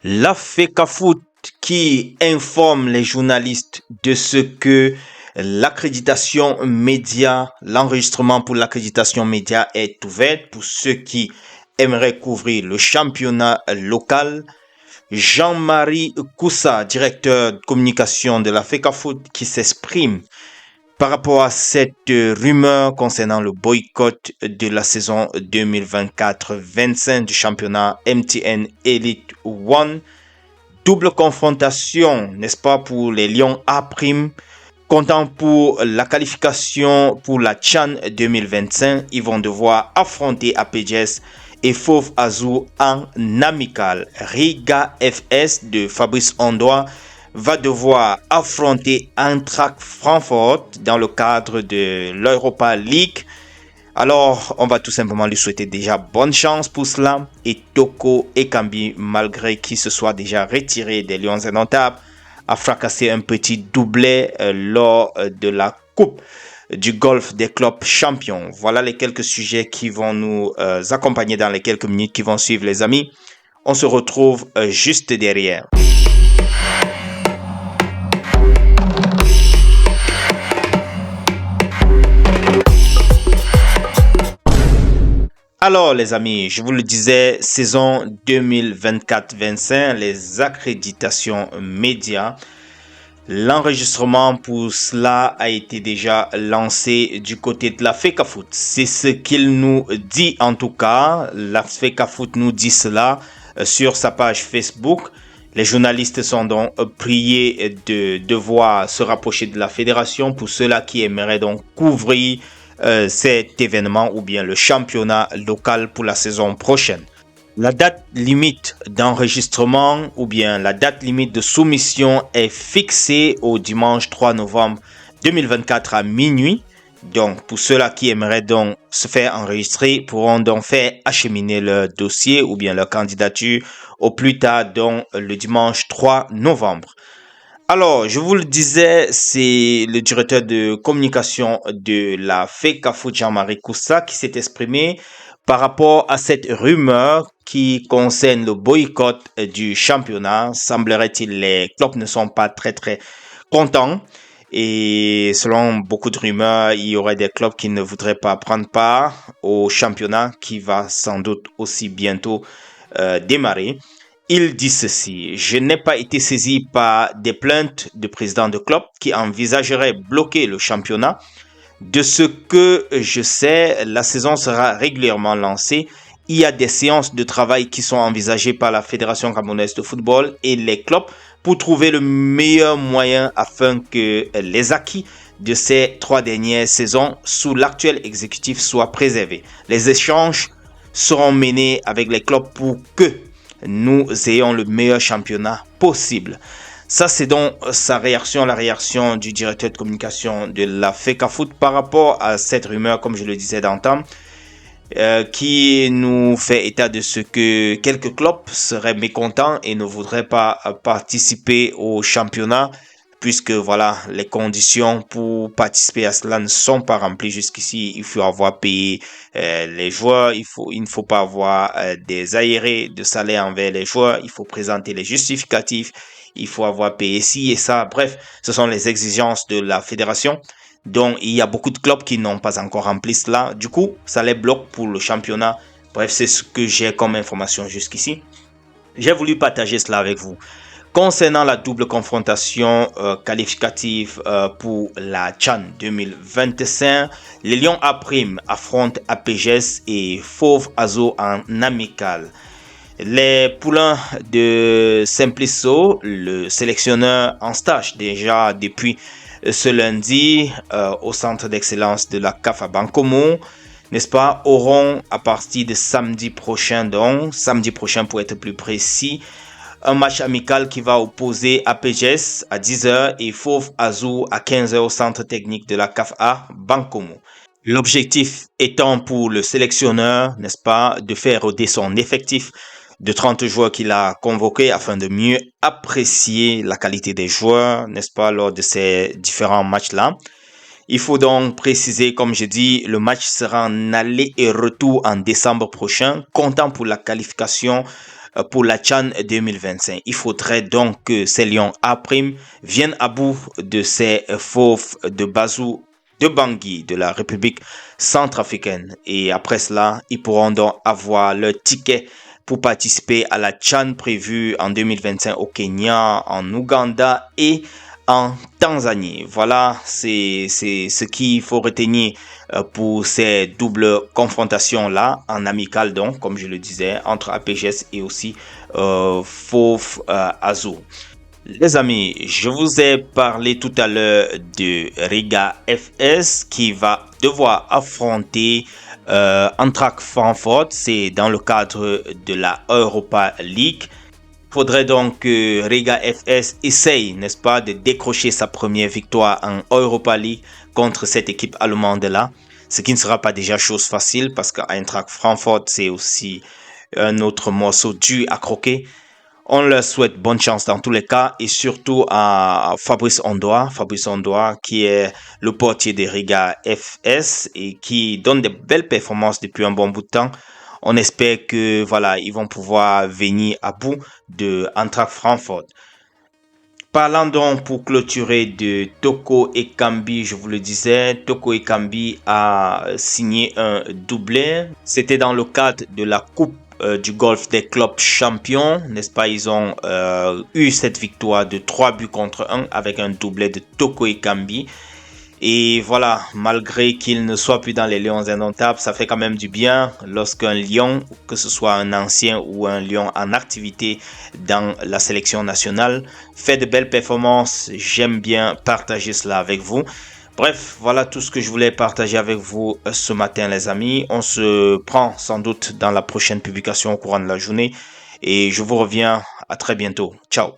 La FECAFOOT qui informe les journalistes de ce que l'accréditation média, l'enregistrement pour l'accréditation média est ouvert pour ceux qui aimeraient couvrir le championnat local. Jean-Marie Koussa, directeur de communication de la FECAFOOT, qui s'exprime par rapport à cette rumeur concernant le boycott de la saison 2024-25 du championnat MTN Elite One. Double confrontation, n'est-ce pas, pour les Lions A', comptant pour la qualification pour la CHAN 2025. Ils vont devoir affronter APJS et Fauve Azur en amical. Riga FS de Fabrice Ondoa va devoir affronter Eintracht Francfort dans le cadre de l'Europa League. Alors, on va tout simplement lui souhaiter déjà bonne chance pour cela. Et Toko Ekambi, malgré qu'il se soit déjà retiré des Lions Indomptables, a fracassé un petit doublé lors de la Coupe du Golfe des clubs champions. Voilà les quelques sujets qui vont nous accompagner dans les quelques minutes qui vont suivre, les amis. On se retrouve juste derrière. Alors les amis, je vous le disais, saison 2024-25, les accréditations médias. L'enregistrement pour cela a été déjà lancé du côté de la FECAFOOT. C'est ce qu'il nous dit en tout cas. La FECAFOOT nous dit cela sur sa page Facebook. Les journalistes sont donc priés de devoir se rapprocher de la fédération pour ceux-là qui aimeraient donc couvrir cet événement ou bien le championnat local pour la saison prochaine. La date limite d'enregistrement ou bien la date limite de soumission est fixée au dimanche 3 novembre 2024 à minuit. Donc, pour ceux-là qui aimeraient donc se faire enregistrer, pourront donc faire acheminer leur dossier ou bien leur candidature au plus tard donc le dimanche 3 novembre. Alors, je vous le disais, c'est le directeur de communication de la FECAFOOT, Jean-Marie Koussa, qui s'est exprimé par rapport à cette rumeur qui concerne le boycott du championnat. Semblerait-il, les clubs ne sont pas très contents. Et selon beaucoup de rumeurs, il y aurait des clubs qui ne voudraient pas prendre part au championnat qui va sans doute aussi bientôt démarrer. Il dit ceci: je n'ai pas été saisi par des plaintes de présidents de clubs qui envisageraient bloquer le championnat. De ce que je sais, la saison sera régulièrement lancée. Il y a des séances de travail qui sont envisagées par la Fédération camerounaise de football et les clubs pour trouver le meilleur moyen afin que les acquis de ces 3 dernières saisons sous l'actuel exécutif soient préservés. Les échanges seront menés avec les clubs pour que nous ayons le meilleur championnat possible. Ça, c'est donc sa réaction, la réaction du directeur de communication de la FECAFOOT par rapport à cette rumeur, comme je le disais d'antan, qui nous fait état de ce que quelques clubs seraient mécontents et ne voudraient pas participer au championnat, puisque voilà, les conditions pour participer à cela ne sont pas remplies jusqu'ici. Il faut avoir payé les joueurs, il ne faut pas avoir des aérés de salaire envers les joueurs, il faut présenter les justificatifs, il faut avoir payé ci et ça. Bref, ce sont les exigences de la fédération. Donc, il y a beaucoup de clubs qui n'ont pas encore rempli cela. Du coup, ça les bloque pour le championnat. Bref, c'est ce que j'ai comme information jusqu'ici. J'ai voulu partager cela avec vous. Concernant la double confrontation qualificative pour la CHAN 2025, les Lions A' affrontent APJS et Fauve Azur en amical. Les poulains de Simplisso, le sélectionneur en stage déjà depuis ce lundi au centre d'excellence de la CAF à Bancomo, n'est-ce pas, auront à partir de samedi prochain pour être plus précis, un match amical qui va opposer APJS à 10h et Fauve Azur à 15h au centre technique de la CAF à Bancomo. L'objectif étant pour le sélectionneur, n'est-ce pas, de faire rôder son effectif de 30 joueurs qu'il a convoqués afin de mieux apprécier la qualité des joueurs, n'est-ce pas, lors de ces différents matchs-là. Il faut donc préciser, comme je dis, le match sera en aller et retour en décembre prochain, comptant pour la qualification pour la CHAN 2025. Il faudrait donc que ces Lions A' viennent à bout de ces fauves de Bazou de Bangui de la République centrafricaine. Et après cela, ils pourront donc avoir leur ticket pour participer à la CHAN prévue en 2025 au Kenya, en Ouganda et en Tanzanie. Voilà, c'est ce qu'il faut retenir pour ces doubles confrontations-là, en amical donc, comme je le disais, entre APGS et aussi Fauve Azur. Les amis, je vous ai parlé tout à l'heure de Riga FS qui va devoir affronter Eintracht Francfort. C'est dans le cadre de la Europa League. Il faudrait donc que Riga FS essaye, n'est-ce pas, de décrocher sa première victoire en Europa League contre cette équipe allemande-là. Ce qui ne sera pas déjà chose facile parce qu'Eintracht Francfort, c'est aussi un autre morceau dur à croquer. On leur souhaite bonne chance dans tous les cas et surtout à Fabrice Ondoa qui est le portier de Riga FS et qui donne de belles performances depuis un bon bout de temps. On espère que voilà, ils vont pouvoir venir à bout de Eintracht Francfort. Parlant donc pour clôturer de Toko Ekambi, je vous le disais, Toko Ekambi a signé un doublé. C'était dans le cadre de la Coupe du golf des clubs champions, n'est-ce pas? Ils ont eu cette victoire de 3 buts contre 1 avec un doublé de Toko Ekambi. Et voilà, malgré qu'il ne soit plus dans les Lions indomptables, ça fait quand même du bien lorsqu'un Lion, que ce soit un ancien ou un Lion en activité dans la sélection nationale, fait de belles performances. J'aime bien partager cela avec vous. Bref, voilà tout ce que je voulais partager avec vous ce matin, les amis. On se prend sans doute dans la prochaine publication au courant de la journée. Et je vous reviens à très bientôt. Ciao.